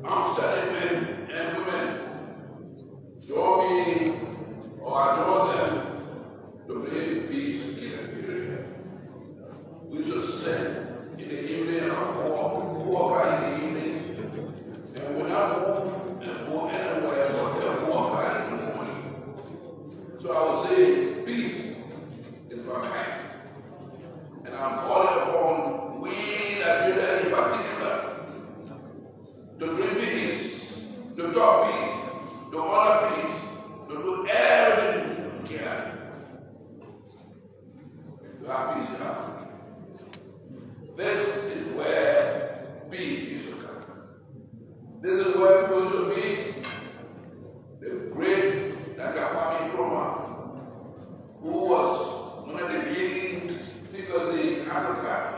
I'm studying men and women join me or I join them to bring peace in Nigeria. We should sit in the evening and walk by in the evening, and we not move and go anywhere but walk by in the morning. So I would say peace is my hand, and I'm calling upon we Nigeria in particular to bring peace, to talk peace, to honor peace, to do everything we can to have peace in our country. This is where peace should come. This is where people should meet the great Farmington, who was one of the leading figures in Africa.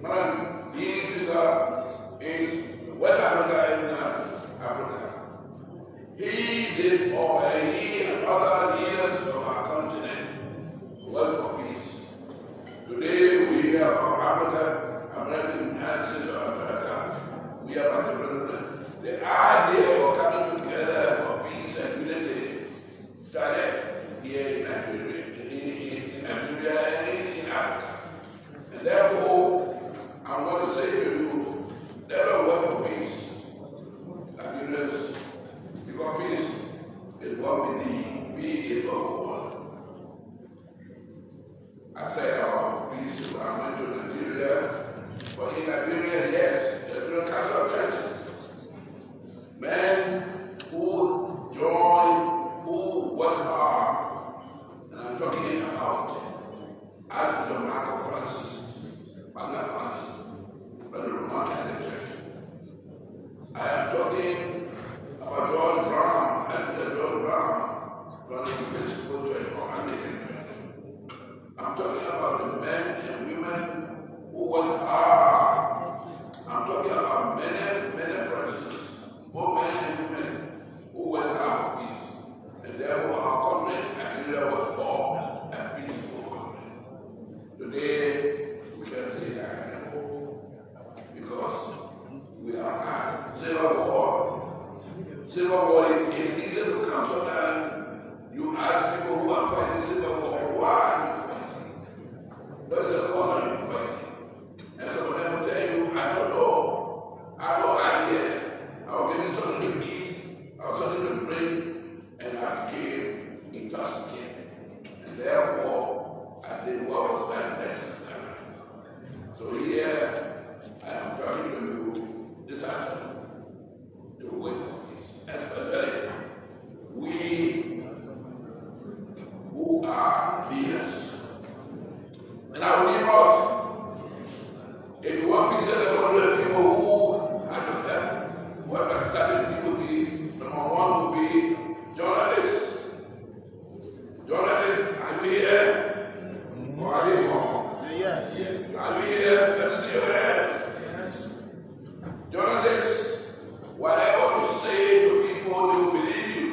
One of the leading figures in West Africa and Africa. He did all, and he and other leaders of our continent work for peace. Today we hear about Africa, America, United States of America. We are about the president. The idea am talking about George Brown, President George Brown, running the Episcopal Church or Anglican Church. I'm talking about the men and women who work hard. I'm talking about many persons, both men and women who work hard for peace. And therefore our country, Nigeria, was called a peaceful country. Today, we can say that because we are at civil war. Civil war is easy to come sometimes. You ask people who are fighting civil war, why are you fighting? What is the cause of you fighting? And some of them will tell you, I don't know. I have no idea. I was given something to eat, I was something to drink, and I became intoxicated. And therefore, I did what was necessary. So here, I am talking to you this afternoon to wait for peace, especially we who are leaders. And I will give us, if you want peace, there are people who are that. What I started people will be, number one will be journalists. Journalists, are you here? Or are you gone? Yeah. Are you here? Let me see your hands. Journalists, whatever you say to people, they will believe you.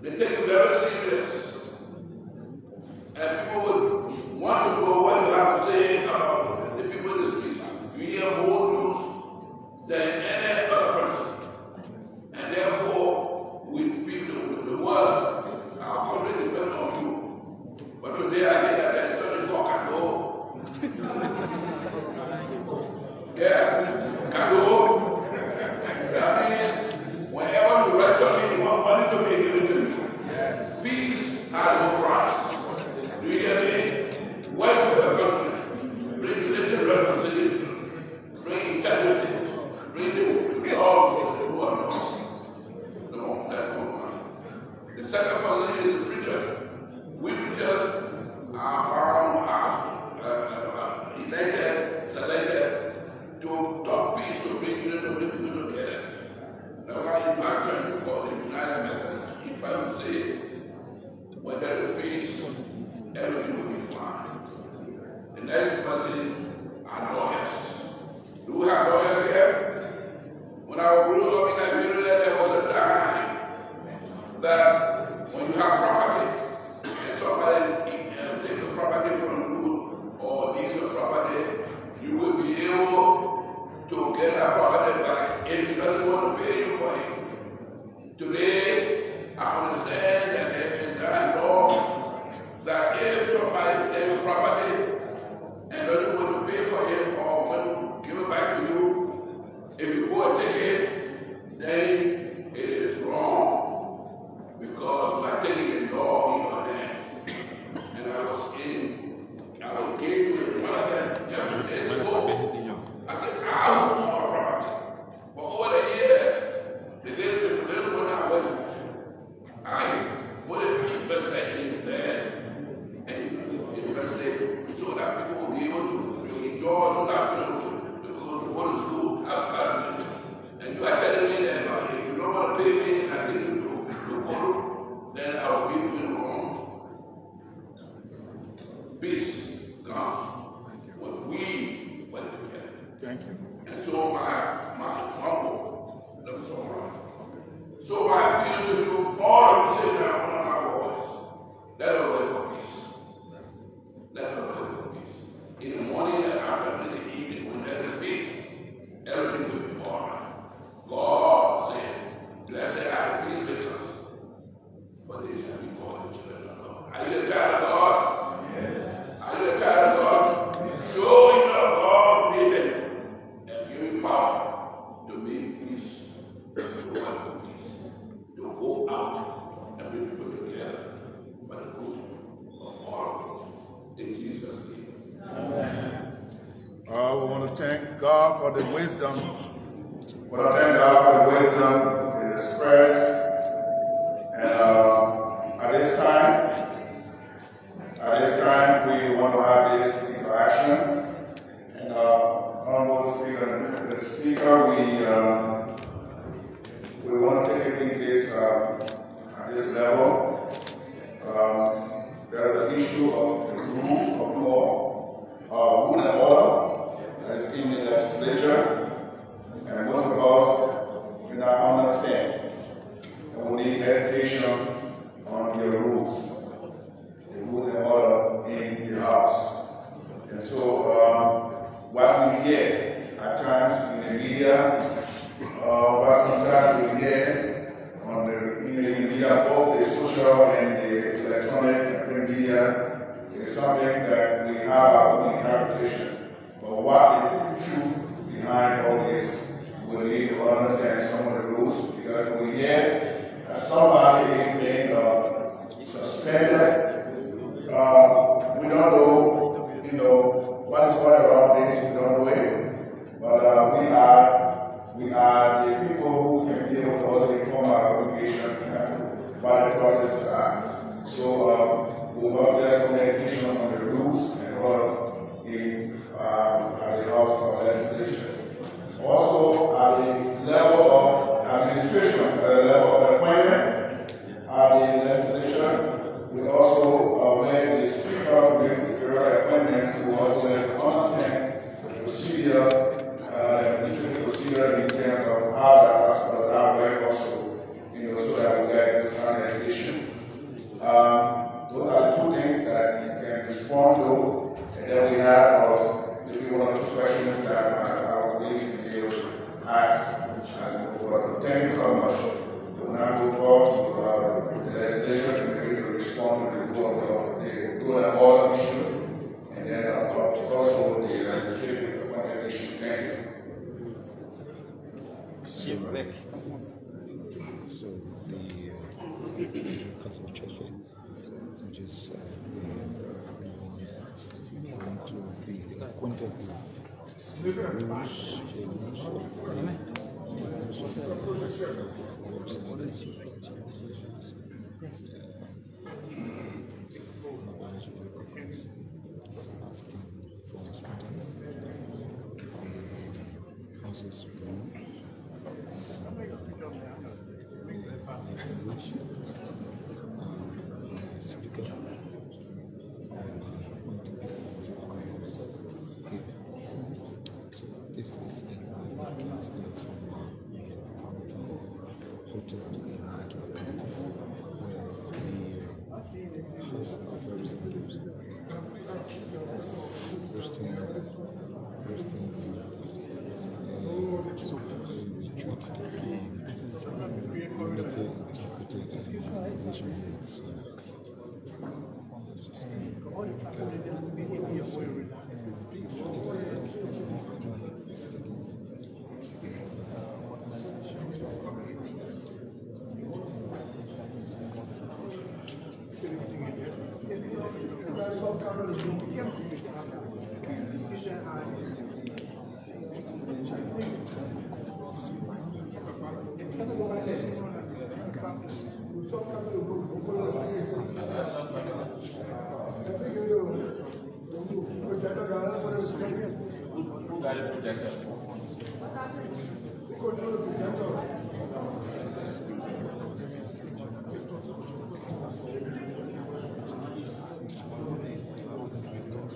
They take you very serious. And people would want to know what you have to say about the people in the streets. You hear more news than any other person. And therefore, with people, with the world, our country depends on you. But today I hear that there is something called Kado. Yeah, Kado. That means whenever you write something, you want money to be given to you. Peace has no price. Do you hear me? Work for your country. Bring religious reconciliation. Bring integrity. Bring the love of the world. No, that's not one. The second person is the preacher. We preachers are elected, selected to talk peace, to bring unity, to bring people together. That's why in my church we call it United Methodist. If I would say, when there is peace, everything will be fine. The next person are lawyers. Do we have lawyers here? When I grew up in Liberia, there was a time that when you have property, and somebody takes the property from you or needs a property, you will be able to get that property back if he doesn't want to pay you for it. Today, I understand that there is that law that if somebody takes a property and doesn't want to pay for it or want to give it back to you, if you go and take it, then it is wrong because you are taking the law in your hand. And I was engaged with one of them days ago. I said, I want more property. For over the years, the little one I was, I put it invested in land and invested so that people will be able to enjoy, so that people will go to school, have scholarships. And you are telling me that if you don't want to pay me, I think you to follow, then I will give you wrong. Peace comes when we work together. Thank you. And so my humble, let me summarize. So I appeal to you, all of you say now, one of my voice, let us wait for peace. Let us wait for peace. In the morning and after in the evening, when there is peace, everything will be all right. God said, blessed are the peacemakers, for they shall be called the children of God. Are you a child of God? Yes. Are you a child of God? Yes. Showing of God created and giving power to make peace, to work for peace, to go out and bring people together for the good of all of us. In Jesus' name. Amen. We want to thank God for the wisdom. We want to thank God for the wisdom it expressed. And at this time, we want to have this interaction. And Honorable Speaker, we we want to take it in case at this level. There's an issue of the rule of law, rule and order that is in the legislature, and most of us do not understand. And we need education on the rules and order in the house. And so, what we hear at times in the media, but sometimes we hear in the media, both the social and the electronic and print media, is something that we have our own interpretation. But what is the truth behind all this? We need to understand some of the rules, because we hear that somebody is being suspended. We don't know, what is going around this, we don't know it. But we are the people who can be able to also inform our congregation about the process. So we will have some education on the rules and all in the House of Legislation. Also, at the level of administration, at the level of appointment, at the legislature, we also aware the Speaker makes the federal appointments who also has to understand the procedure, administrative procedure in terms of how that hospital work also, so that we get this kind of education. Those are the two things that you can respond to, and then we have maybe one or two questions that our colleagues can be able to ask as we move forward. Thank you very much. We will now move forward to the legislation to respond to the rule and order issue, and then also the legislative appointment issue. Thank you. So the Catholic Church, which is want to be acquainted with the rules asking for houses speaker so this is in Farmington Hotel in Margibi, where the House of Representatives hosting retreat on unity, equity, and organization needs.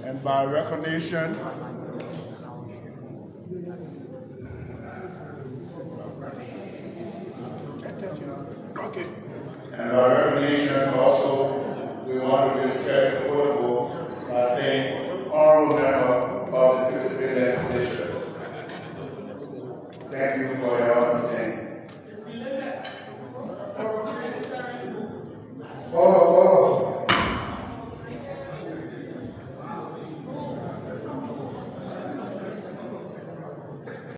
And by recognition, okay. And by recognition also, we want to respect the protocol by saying honorable member of the 55th legislature. Thank you for your understanding.